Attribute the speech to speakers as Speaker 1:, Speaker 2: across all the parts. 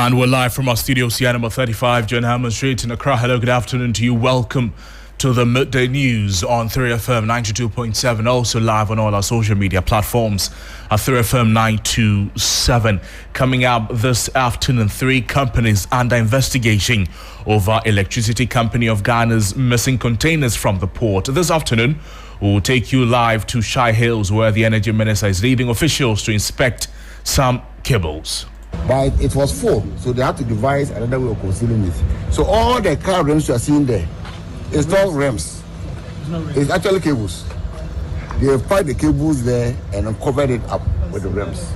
Speaker 1: And we're live from our studio, CI number 35, John Hammond Street in Accra. Hello, good afternoon to you. Welcome to the midday news on 3FM 92.7. Also live on all our social media platforms at 3FM 927. Coming up this afternoon, 3 companies under investigation over Electricity Company of Ghana's missing containers from the port. This afternoon, we'll take you live to Shai Hills, where the Energy Minister is leading officials to inspect some cables.
Speaker 2: But it was full, so they had to devise another way of concealing it. So all the car rims you are seeing there, it's not rims. It's actually cables. They have put the cables there and covered it up with the rims.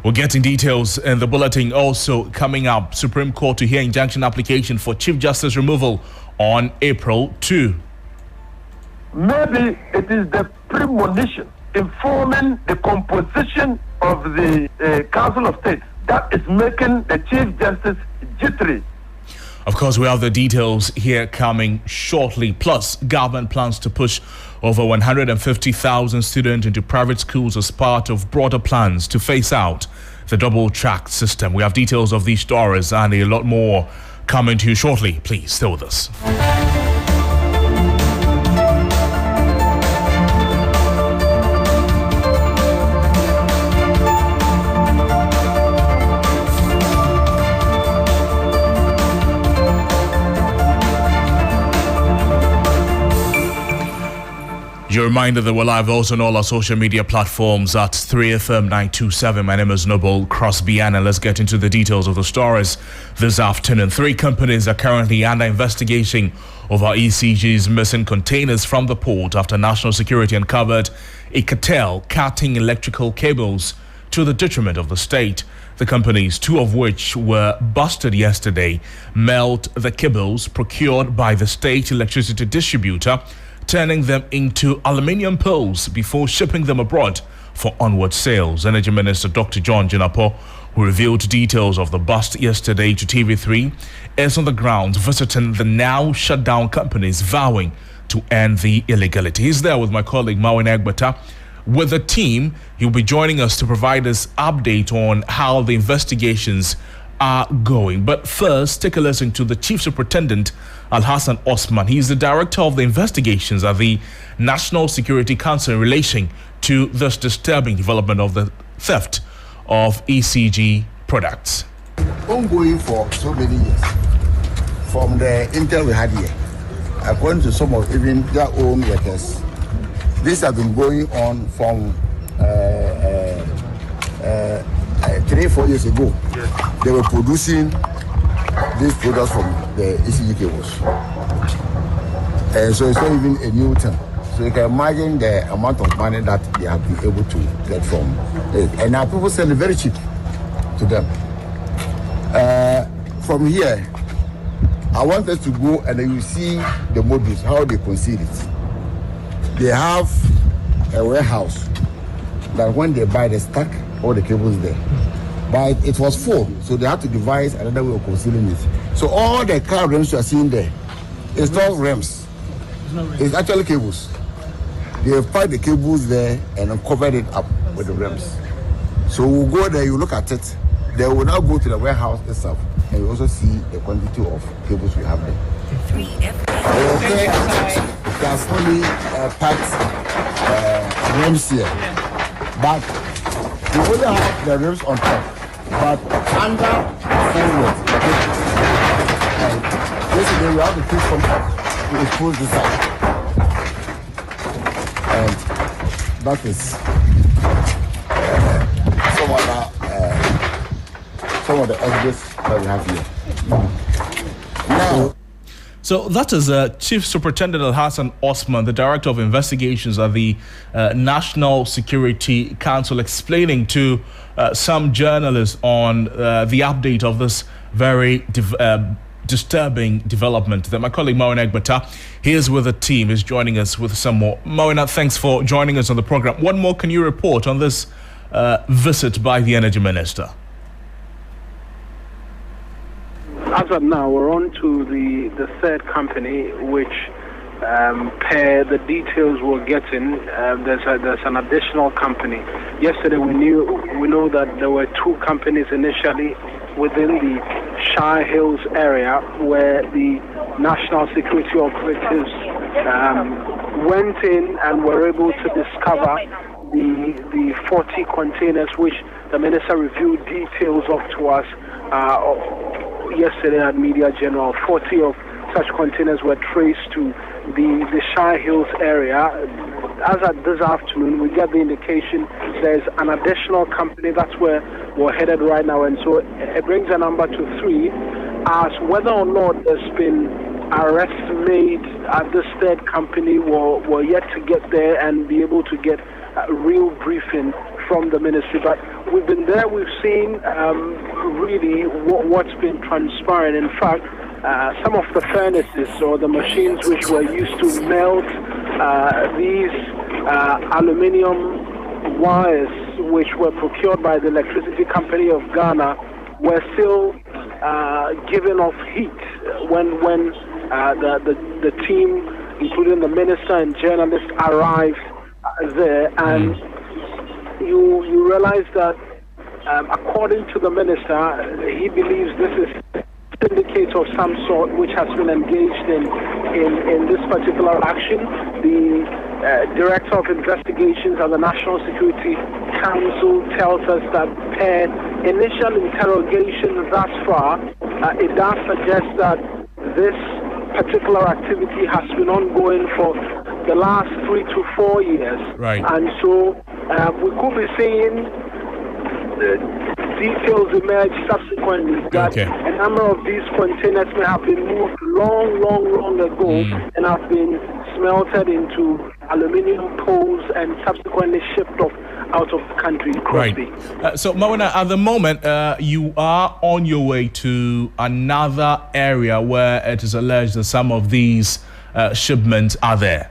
Speaker 1: We're getting details in the bulletin. Also coming up, Supreme Court to hear injunction application for Chief Justice removal on April 2.
Speaker 3: Maybe it is the premonition informing the composition of the Council of State that is making the Chief Justice jittery.
Speaker 1: Of course, we have the details here coming shortly. Plus, government plans to push over 150,000 students into private schools as part of broader plans to phase out the double-track system. We have details of these stories and a lot more coming to you shortly. Please stay with us. You're reminded that we're live also on all our social media platforms at 3FM 927. My name is Noble Crosby, and let's get into the details of the stories this afternoon. 3 companies are currently under investigation over ECG's missing containers from the port after national security uncovered a cartel cutting electrical cables to the detriment of the state. The companies, 2 of which were busted yesterday, melt the cables procured by the state electricity distributor, turning them into aluminium poles before shipping them abroad for onward sales. Energy Minister Dr. John Jinapo, who revealed details of the bust yesterday to TV3, is on the ground visiting the now shut down companies, vowing to end the illegality. He's there with my colleague Mustapha Gbande. With the team, he'll be joining us to provide us update on how the investigations are going. But first, take a listen to the Chief Superintendent Al-Hassan Osman. He is the director of the investigations at the National Security Council in relation to this disturbing development of the theft of ECG products.
Speaker 2: Ongoing for so many years, from the intel we had here, according to some of even their own workers, this has been going on from 3-4 years ago. They were producing these products from the ECG cables. So it's not even a new thing. So you can imagine the amount of money that they have been able to get from it. And now people sell it very cheap to them. From here, I want us to go and then you see the modules, how they conceal it. They have a warehouse that when they buy, they stack all the cables there. But it was full, so they had to devise another way of concealing it. So all the car rims you are seeing there, it's not rims. It's actually cables. They have put the cables there and covered it up with the rims. So we'll go there, you look at it. They will now go to the warehouse itself, and you also see the quantity of cables we have there. Okay, it has fully packed rims here, but we only have the rims on top. But under forward, basically we have to push from up to expose this side. And that is some of the exhibits that we have here. Now,
Speaker 1: so that is Chief Superintendent Al-Hassan Osman, the Director of Investigations at the National Security Council, explaining to some journalists on the update of this very disturbing development. That my colleague Mustapha Gbande, he is with the team, is joining us with some more. Mustapha, thanks for joining us on the program. What more can you report on this visit by the Energy Minister?
Speaker 4: As of now, we're on to the third company, which per the details we're getting, there's an additional company. Yesterday we know that there were 2 companies initially within the Shire Hills area where the national security operatives went in and were able to discover the 40 containers which the minister reviewed details of to us yesterday at Media General. 40 of such containers were traced to the Shire Hills area. As at this afternoon, we get the indication there's an additional company. That's where we're headed right now, and so it brings the number to 3. As whether or not there's been arrests made at this third company, we're yet to get there and be able to get a real briefing from the ministry. But we've been there, we've seen really what's been transpiring. In fact, some of the furnaces or the machines which were used to melt these aluminium wires which were procured by the electricity company of Ghana were still giving off heat when the team, including the minister and journalists, arrived there. And you realize that according to the minister, he believes this is syndicate of some sort which has been engaged in this particular action. The Director of Investigations at the National Security Council tells us that per initial interrogation thus far, it does suggest that this particular activity has been ongoing for the last 3 to 4 years.
Speaker 1: Right.
Speaker 4: And so we could be seeing details emerge subsequently that a number of these containers may have been moved long ago and have been smelted into aluminium poles and subsequently shipped off out of the country.
Speaker 1: Right. So, Mawana, at the moment, you are on your way to another area where it is alleged that some of these shipments are there.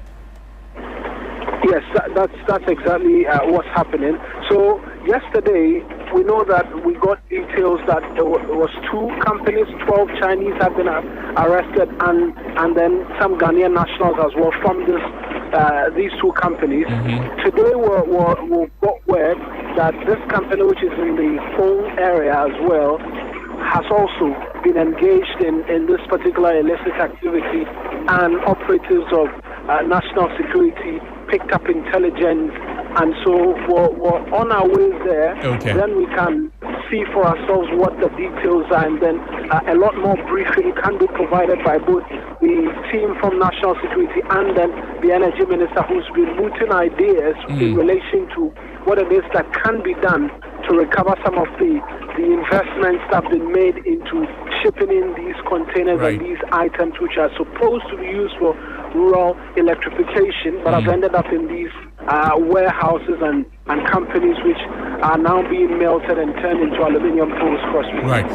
Speaker 4: Yes, that's exactly what's happening. So yesterday, we know that we got details that there was 2 companies, 12 Chinese have been arrested, and then some Ghanaian nationals as well from these 2 companies. Today, we got word that this company, which is in the phone area as well, has also been engaged in this particular illicit activity, and operatives of national security picked up intelligence, and so we're on our way there. Then we can see for ourselves what the details are, and then a lot more briefing can be provided by both the team from national security and then the energy minister, who's been mooting ideas in relation to what it is that can be done to recover some of the investments that have been made into shipping in these containers and these items which are supposed to be used for rural electrification, but have ended up in these warehouses and companies which are now being melted and turned into aluminium poles.
Speaker 1: Right.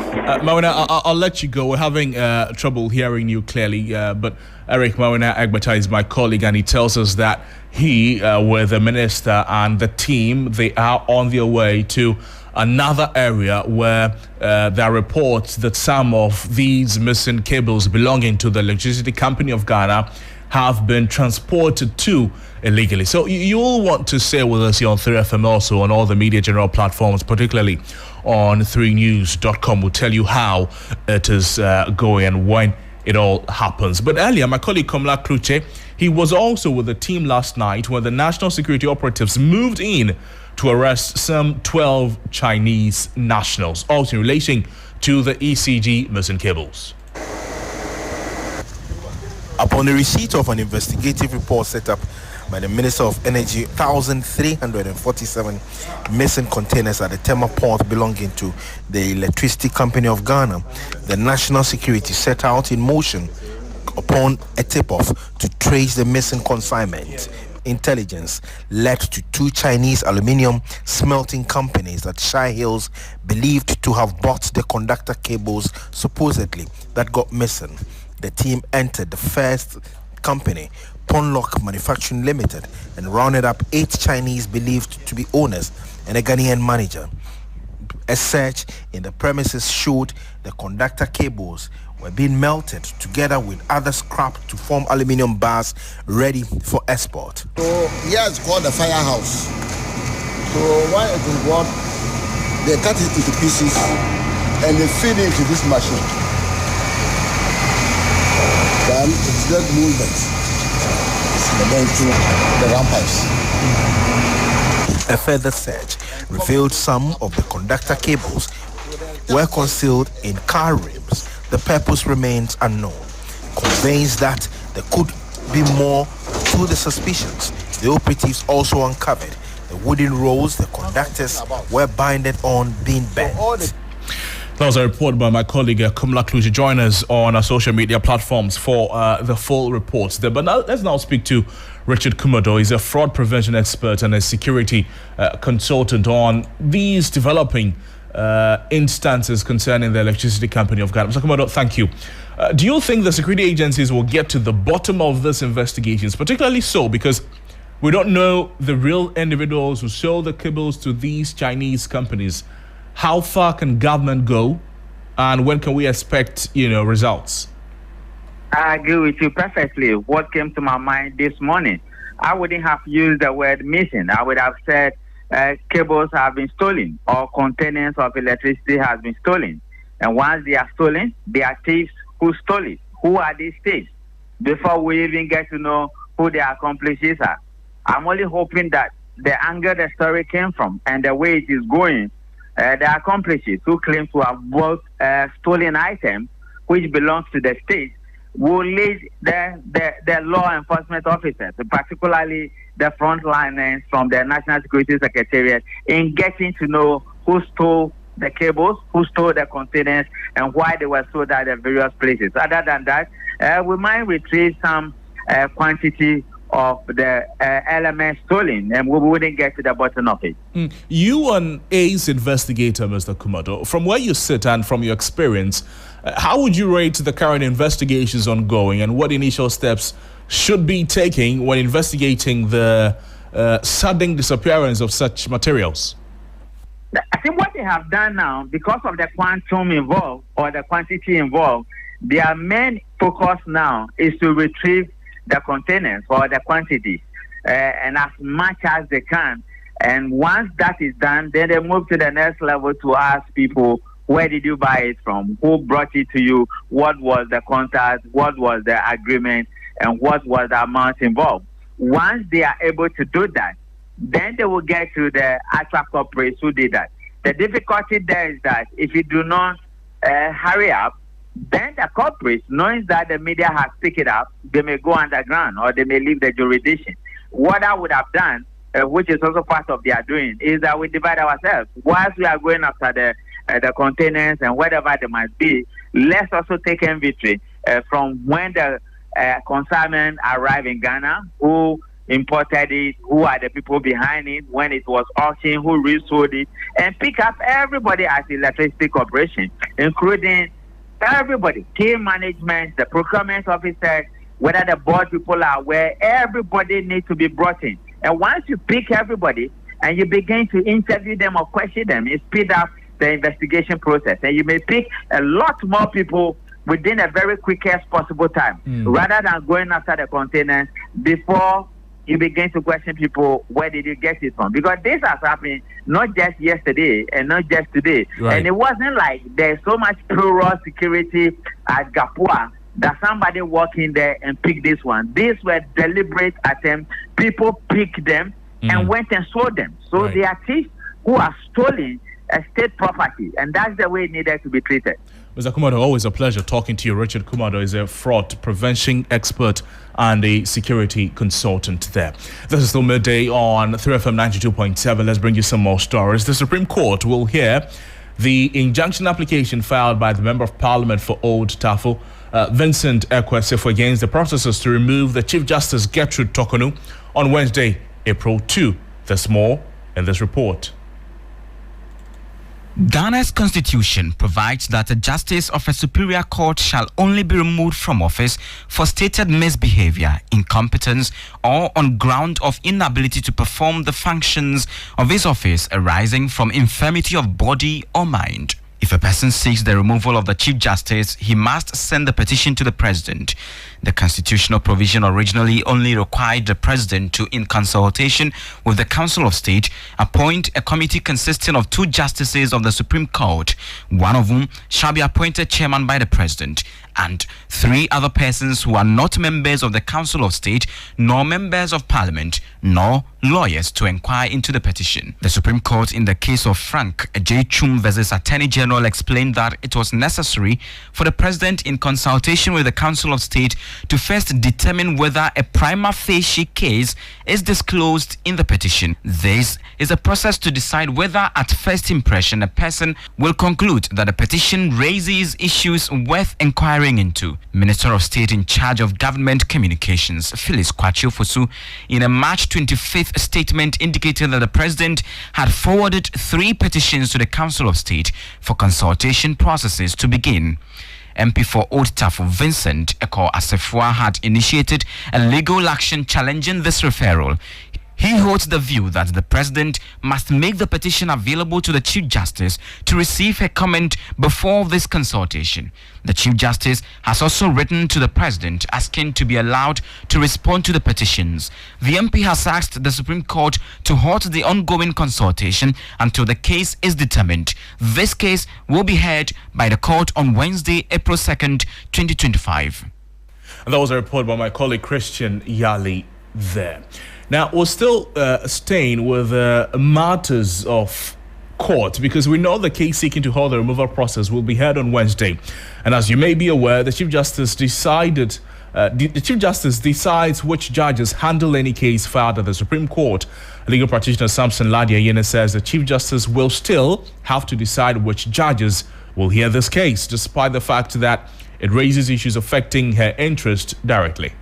Speaker 1: Mawana, I'll let you go. We're having trouble hearing you clearly, but Eric Mawana Egbata is my colleague, and he tells us that he, with the minister and the team, they are on their way to another area where there are reports that some of these missing cables belonging to the electricity company of Ghana have been transported to illegally. So you'll want to stay with us here on 3FM, also on all the Media General platforms, particularly on 3news.com. We'll tell you how it is going and when it all happens. But earlier, my colleague Blakk Rasta, he was also with the team last night when the national security operatives moved in to arrest some 12 Chinese nationals, also in relation to the ECG missing cables.
Speaker 5: Upon the receipt of an investigative report set up by the Minister of Energy, 1,347 missing containers at the Tema port belonging to the Electricity Company of Ghana, the National Security set out in motion upon a tip-off to trace the missing consignment. Intelligence led to 2 Chinese aluminium smelting companies that Shire Hills believed to have bought the conductor cables supposedly that got missing. The team entered the first company, Ponlock Manufacturing Limited, and rounded up 8 Chinese believed to be owners and a Ghanaian manager. A search in the premises showed the conductor cables were being melted together with other scrap to form aluminium bars ready for export.
Speaker 2: So here it's called the firehouse. So why it is what they cut it into pieces and they feed into this machine. Then it's just movement. And then to the rampage.
Speaker 5: A further search revealed some of the conductor cables were concealed in car rims. The purpose remains unknown. Conveys that there could be more to the suspicions. The operatives also uncovered the wooden rolls the conductors were binded on being bent.
Speaker 1: That was a report by my colleague Kumla Kluge. Join us on our social media platforms for the full reports there. But now, let's now speak to Richard Kumado. He's a fraud prevention expert and a security consultant on these developing instances concerning the electricity company of Ghana. Mr. Kumado, thank you. Do you think the security agencies will get to the bottom of these investigations, particularly so because we don't know the real individuals who sold the cables to these Chinese companies? How far can government go, and when can we expect, results?
Speaker 6: I agree with you perfectly. What came to my mind this morning, I wouldn't have used the word missing. I would have said cables have been stolen or containers of electricity has been stolen. And once they are stolen, they are thieves who stole it. Who are these thieves? Before we even get to know who their accomplices are. I'm only hoping that the angle the story came from and the way it is going, the accomplices who claim to have bought stolen items which belongs to the state will lead the law enforcement officers, particularly the frontliners from the National Security Secretariat, in getting to know who stole the cables, who stole the containers, and why they were sold at the various places. Other than that, we might retrieve some quantity of the elements stolen, and we wouldn't get to the bottom of it.
Speaker 1: You, an ace investigator, Mr. Kumado, from where you sit and from your experience, how would you rate the current investigations ongoing, and what initial steps should be taken when investigating the sudden disappearance of such materials?
Speaker 6: I think what they have done now, because of the quantum involved or the quantity involved, their main focus now is to retrieve the containers or the quantities and as much as they can. And once that is done, then they move to the next level to ask people, where did you buy it from? Who brought it to you? What was the contact? What was the agreement? And what was the amount involved? Once they are able to do that, then they will get to the actual corporates who did that. The difficulty there is that if you do not hurry up, then the corporates, knowing that the media has picked it up, they may go underground or they may leave the jurisdiction. What I would have done, which is also part of their doing, is that we divide ourselves. Whilst we are going after the containers and whatever they might be, let's also take inventory from when the consignment arrived in Ghana, who imported it, who are the people behind it, when it was auctioned, who resold it, and pick up everybody as electricity corporation, including everybody, key management, the procurement officers, whether the board people are aware, everybody needs to be brought in. And once you pick everybody and you begin to interview them or question them, it speeds up the investigation process. And you may pick a lot more people within a very quickest possible time, rather than going after the containers before you begin to question people, where did you get it from? Because this has happened not just yesterday and not just today. Right. And it wasn't like there's so much plural security at Gapua that somebody walked in there and picked this one. These were deliberate attempts. People picked them and went and sold them. So they are thieves who are stealing a state property, and that's the way it needed to be treated.
Speaker 1: Mr. Kumado, always a pleasure talking to you. Richard Kumado is a fraud prevention expert and a security consultant there. This is still midday on 3FM 92.7. Let's bring you some more stories. The Supreme Court will hear the injunction application filed by the Member of Parliament for Old Tafo, Vincent Ekwesifo, against the processes to remove the Chief Justice Gertrude Tokonu on Wednesday, April 2. There's more in this report.
Speaker 7: Ghana's constitution provides that a justice of a superior court shall only be removed from office for stated misbehavior, incompetence, or on ground of inability to perform the functions of his office arising from infirmity of body or mind. If a person seeks the removal of the Chief Justice, he must send the petition to the President. The constitutional provision originally only required the President to, in consultation with the Council of State, appoint a committee consisting of 2 justices of the Supreme Court, one of whom shall be appointed chairman by the President, and 3 other persons who are not members of the Council of State, nor members of Parliament, nor lawyers to inquire into the petition. The Supreme Court, in the case of Frank J. Chum versus Attorney General, explained that it was necessary for the President, in consultation with the Council of State, to first determine whether a prima facie case is disclosed in the petition. This is a process to decide whether at first impression a person will conclude that the petition raises issues worth inquiring into. Minister of State in charge of Government Communications, Phyllis Kwachio-Fosu, in a March 25th statement indicated that the President had forwarded 3 petitions to the Council of State for consultation processes to begin. MP for Old Tafo Vincent Eko Asefua had initiated a legal action challenging this referral. He holds the view that the President must make the petition available to the Chief Justice to receive a comment before this consultation. The Chief Justice has also written to the President asking to be allowed to respond to the petitions. The MP has asked the Supreme Court to halt the ongoing consultation until the case is determined. This case will be heard by the court on Wednesday, April 2nd, 2025.
Speaker 1: And that was a report by my colleague Christian Yali there. Now, we're still staying with matters of court, because we know the case seeking to hold the removal process will be heard on Wednesday. And as you may be aware, the Chief Justice decides which judges handle any case filed at the Supreme Court. Legal practitioner Samson Ladiayene says the Chief Justice will still have to decide which judges will hear this case, despite the fact that it raises issues affecting her interest directly.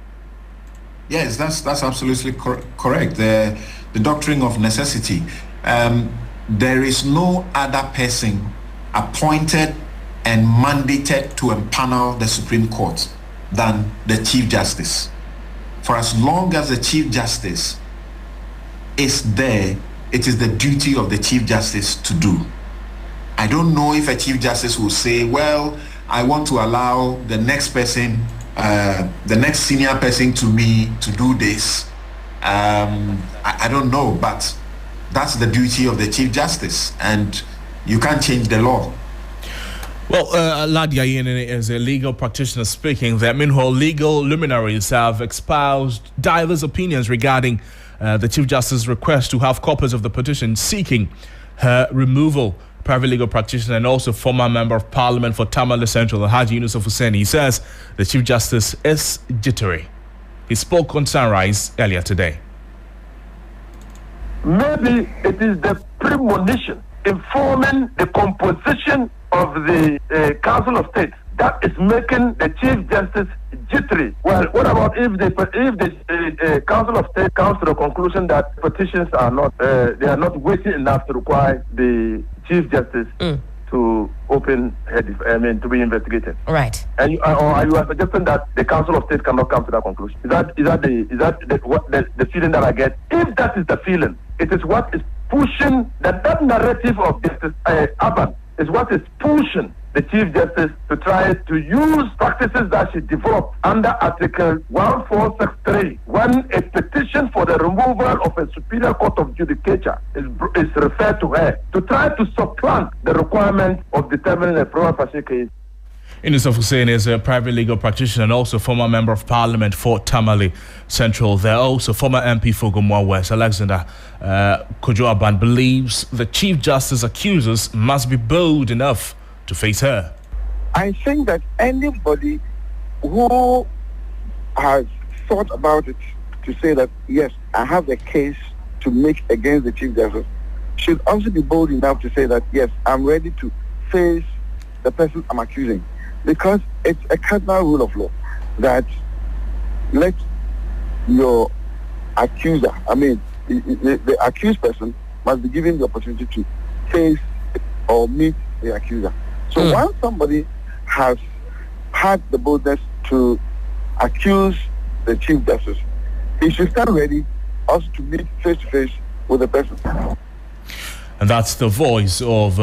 Speaker 8: Yes, that's absolutely correct. The doctrine of necessity. There is no other person appointed and mandated to empanel the Supreme Court than the Chief Justice. For as long as the Chief Justice is there, it is the duty of the Chief Justice to do. I don't know if a Chief Justice will say, well, I want to allow the next person, the next senior person to me to do this. I don't know, but that's the duty of the Chief Justice, and you can't change the law.
Speaker 1: Well, Ladia Yene is a legal practitioner speaking there. Meanwhile, legal luminaries have espoused diverse opinions regarding the Chief Justice's request to have copies of the petition seeking her removal. Private legal practitioner and also former member of Parliament for Tamale Central, Haji Yusuf Hussein, he says the Chief Justice is jittery. He spoke on Sunrise earlier today.
Speaker 3: Maybe it is the premonition informing the composition of the Council of State that is making the Chief Justice jittery. Well, what about if the Council of State comes to the conclusion that petitions are not weighty enough to require the Chief Justice to open to be investigated?
Speaker 9: Right.
Speaker 3: And you are suggesting that the Council of State cannot come to that conclusion? Is that the feeling that I get? If that is the feeling, it is what is pushing that narrative of Justice Aban is what is pushing the Chief Justice to try to use practices that she developed under Article 1463 when a petition for the removal of a Superior Court of Judicature is referred to her, to try to supplant the requirement of determining a prima facie case.
Speaker 1: Yusuf Hussein is a private legal practitioner and also former member of Parliament for Tamale Central. There also former MP for Gomwa West, Alexander Kojo Aban, believes the Chief Justice accusers must be bold enough to face her.
Speaker 10: I think that anybody who has thought about it to say that, yes, I have a case to make against the Chief Justice should also be bold enough to say that, yes, I'm ready to face the person I'm accusing. Because it's a cardinal rule of law that let your accuser, the accused person must be given the opportunity to face or meet the accuser. So once somebody has had the boldness to accuse the Chief Justice, he should stand ready also to meet face to face with the person.
Speaker 1: And that's the voice of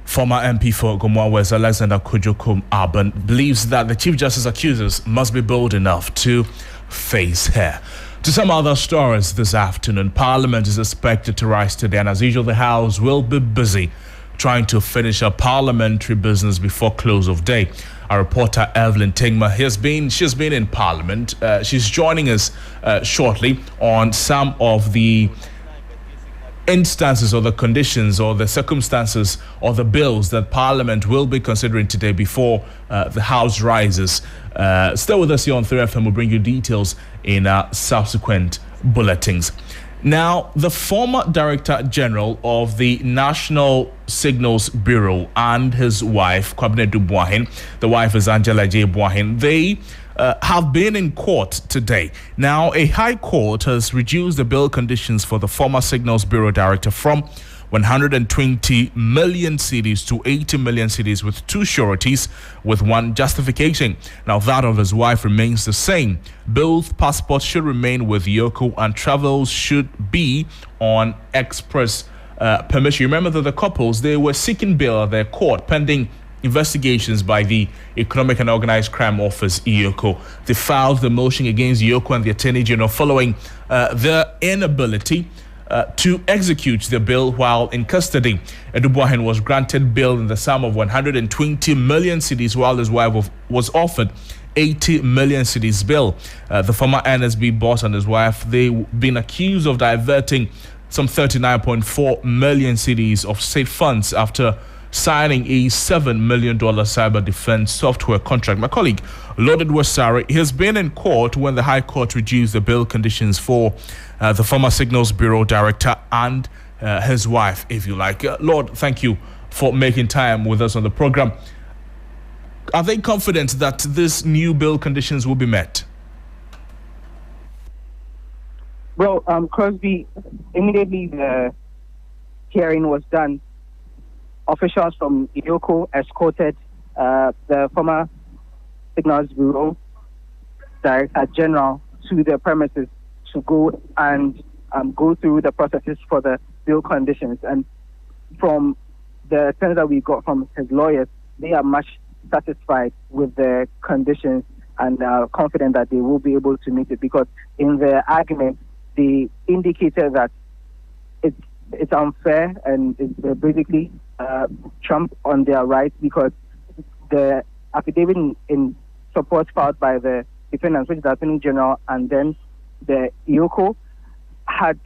Speaker 1: Former MP for Gomoa West, Alexander Kojokom Aban, believes that the Chief Justice accusers must be bold enough to face her. To some other stories this afternoon, Parliament is expected to rise today, and as usual, the House will be busy trying to finish up parliamentary business before close of day. Our reporter Evelyn Tingma she's been in Parliament. She's joining us shortly on some of the instances or the conditions or the circumstances or the bills that Parliament will be considering today before the House rises. Stay with us here on 3FM. We'll bring you details in subsequent bulletins. Now, the former Director General of the National Signals Bureau and his wife, Kwabena Duboahin, the wife is Angela J. Boahin, they have been in court today. Now, a high court has reduced the bail conditions for the former Signals Bureau Director from 120 million cedis to 80 million cedis with two sureties with one justification. Now, that of his wife remains the same. Both passports should remain with Yoko and travels should be on express permission. Remember that the couples, they were seeking bail at their court pending investigations by the Economic and Organized Crime Office, EOCO. They filed the motion against EOCO and the Attorney General following their inability to execute the bail while in custody. Duboahin was granted bail in the sum of 120 million cedis, while his wife was offered 80 million cedis bail. The former NSB boss and his wife, they've been accused of diverting some 39.4 million cedis of state funds after signing a $7 million cyber defense software contract. My colleague, Loaded Wasari, has been in court when the High Court reduced the bail conditions for the former Signals Bureau Director and his wife, if you like. Lord, thank you for making time with us on the program. Are they confident that these new bail conditions will be met?
Speaker 9: Well, Crosby, immediately the hearing was done, officials from Yoko escorted the former Signals Bureau Director General to the premises to go and go through the processes for the bail conditions. And from the sense that we got from his lawyers, they are much satisfied with the conditions and are confident that they will be able to meet it, because in their argument, they indicated that it's unfair and it's basically trump on their rights, because the affidavit in support filed by the defendants, which is the Attorney General, and then the IOCO, had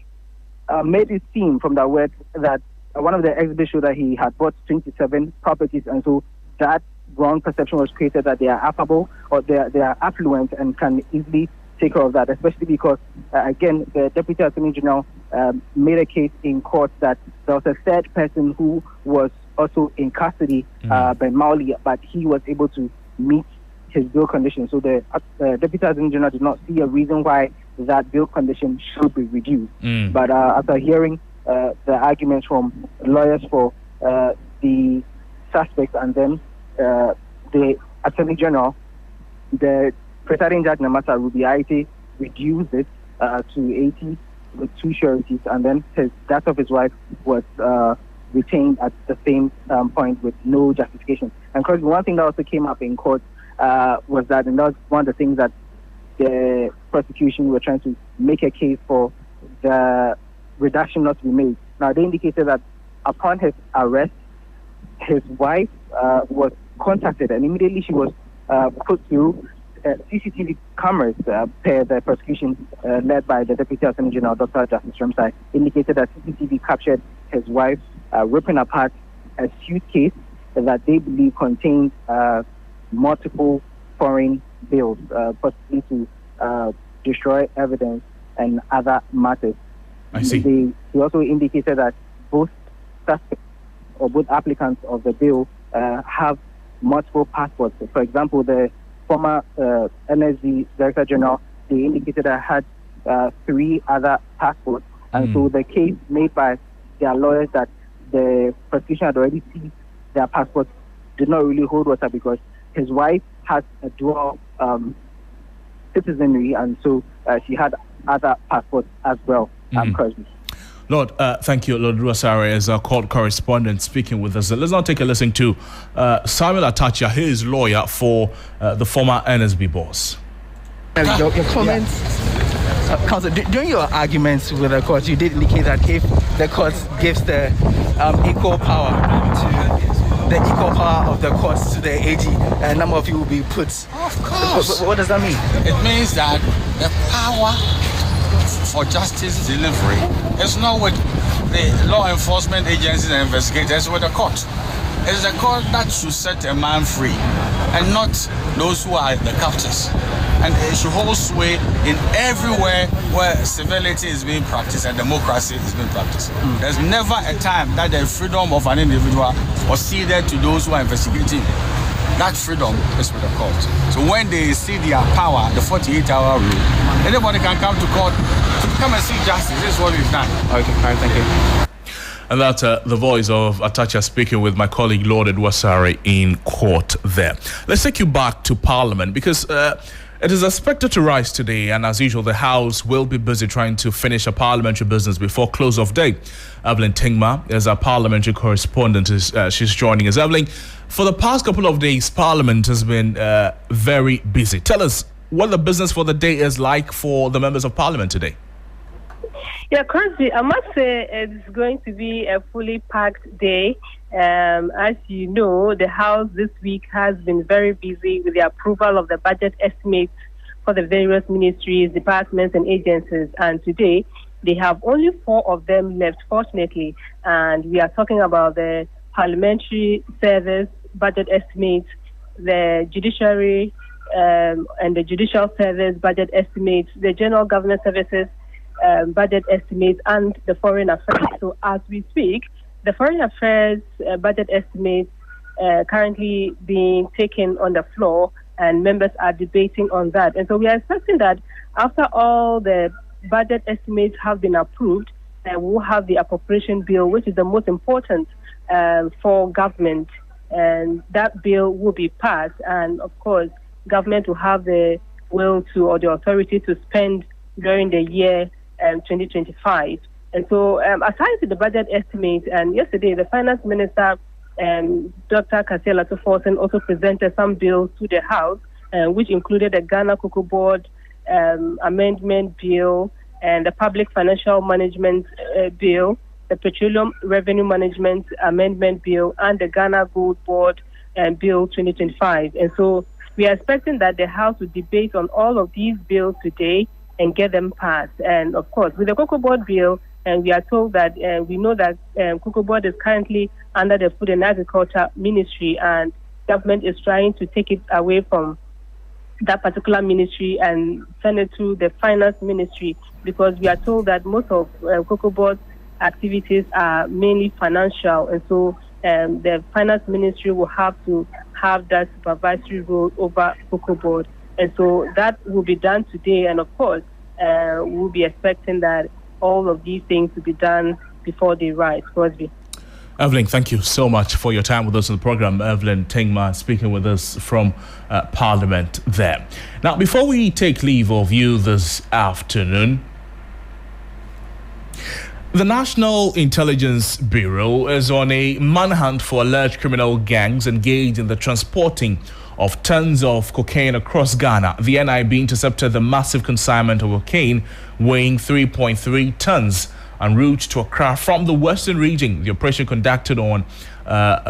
Speaker 9: made it seem from the word that one of the exhibits showed that he had bought 27 properties, and so that wrong perception was created that they are affable or they are affluent and can easily take care of that, especially because, again, the Deputy Attorney General made a case in court that there was a third person who was also in custody, Ben Mauli, but he was able to meet his bail condition. So the Deputy Attorney General did not see a reason why that bail condition should be reduced. But after hearing the arguments from lawyers for the suspects and then the Attorney General, the presiding judge Namasa Ruby Aite reduced it to 80 with two sureties, and then that of his wife was retained at the same point with no justification. And because one thing that also came up in court was that, and that was one of the things that the prosecution were trying to make a case for the reduction not to be made. Now, they indicated that upon his arrest, his wife was contacted, and immediately she was put through CCTV cameras per the prosecution led by the Deputy Attorney General, Dr. Justice Ramsay, indicated that CCTV captured his wife ripping apart a suitcase that they believe contained multiple foreign bills, possibly to destroy evidence and other matters.
Speaker 1: I see.
Speaker 9: He also indicated that both suspects or both applicants of the bill have multiple passports. For example, the former NSD Director General, they indicated that had 3 other passports. And so the case made by their lawyers that the prosecution had already seized their passports did not really hold water, because his wife has a dual citizenry, and so she had other passports as well. Crosby.
Speaker 1: Lord, thank you. Lord Ruasare is our court correspondent speaking with us. Let's now take a listen to Samuel Atacha, his lawyer for the former NSB boss.
Speaker 11: Your comments, Counsel, during your arguments with the court, you did indicate that if the court gives the equal power of the courts to the AG, a number of you will be put.
Speaker 12: Of course.
Speaker 11: What does that mean?
Speaker 12: It means that the power for justice delivery is not with the law enforcement agencies and investigators, with the court. It's the court that should set a man free and not those who are the captors. And it should hold sway in everywhere where civility is being practiced and democracy is being practiced. There's never a time that the freedom of an individual was ceded to those who are investigating. That freedom is with the court. So when they see their power, the 48-hour rule, anybody can come to court to come and seek justice. This is what we've done.
Speaker 11: Okay, fine, thank you.
Speaker 1: And that's the voice of Atacha speaking with my colleague Lord Edwasari in court there. Let's take you back to Parliament because it is expected to rise today, and as usual, the House will be busy trying to finish a parliamentary business before close of day. Evelyn Tingma is our parliamentary correspondent. She's joining us. Evelyn, for the past couple of days, Parliament has been very busy. Tell us what the business for the day is like for the members of Parliament today.
Speaker 13: Yeah, currently, I must say it's going to be a fully packed day. As you know, the House this week has been very busy with the approval of the budget estimates for the various ministries, departments, and agencies. And today, they have only 4 of them left, fortunately. And we are talking about the parliamentary service budget estimates, the judiciary and the judicial service budget estimates, the general government services budget estimates, and the foreign affairs. So as we speak, the foreign affairs budget estimates currently being taken on the floor, and members are debating on that. And so we are expecting that after all the budget estimates have been approved, we'll have the appropriation bill, which is the most important for government, and that bill will be passed. And of course, government will have the will to or the authority to spend during the year 2025. And so aside to the budget estimate, and yesterday the finance minister, Dr. Kasela Tuforsen, also presented some bills to the House, which included the Ghana Cocoa Board amendment bill, and the public financial management bill, the petroleum revenue management amendment bill, and the Ghana Gold Board bill 2025. And so we are expecting that the House will debate on all of these bills today and get them passed. And of course, with the Cocoa Board bill, and we are told that we know that Cocoa Board is currently under the Food and Agriculture Ministry, and government is trying to take it away from that particular ministry and send it to the Finance Ministry, because we are told that most of Cocoa Board's activities are mainly financial, and so the Finance Ministry will have to have that supervisory role over Cocoa Board. And so that will be done today, and of course, we'll be expecting that all of these things to be done before they rise. Crosby.
Speaker 1: Evelyn, thank you so much for your time with us on the program. Evelyn Tingma speaking with us from Parliament there. Now, before we take leave of you this afternoon, the National Intelligence Bureau is on a manhunt for alleged criminal gangs engaged in the transporting of tons of cocaine across Ghana. The NIB intercepted the massive consignment of cocaine weighing 3.3 tons en route to Accra from the western region. The operation conducted on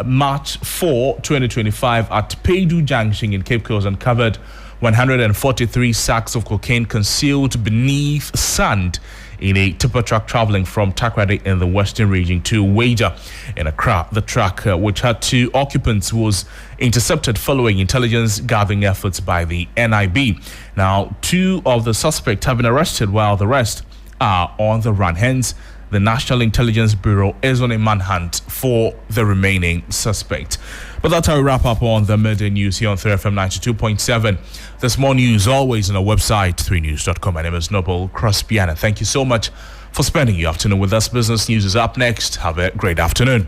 Speaker 1: March 4, 2025 at Peidu Junction in Cape Coast uncovered 143 sacks of cocaine concealed beneath sand in a tipper truck traveling from Takoradi in the western region to Waja in Accra. The truck, which had 2 occupants, was intercepted following intelligence gathering efforts by the NIB. Now, 2 of the suspects have been arrested while the rest are on the run. Hence, the National Intelligence Bureau is on a manhunt for the remaining suspect. But that's how we wrap up on the midday news here on 3FM 92.7. There's more news always on our website, 3news.com. My name is Noble Crospiana. Thank you so much for spending your afternoon with us. Business News is up next. Have a great afternoon.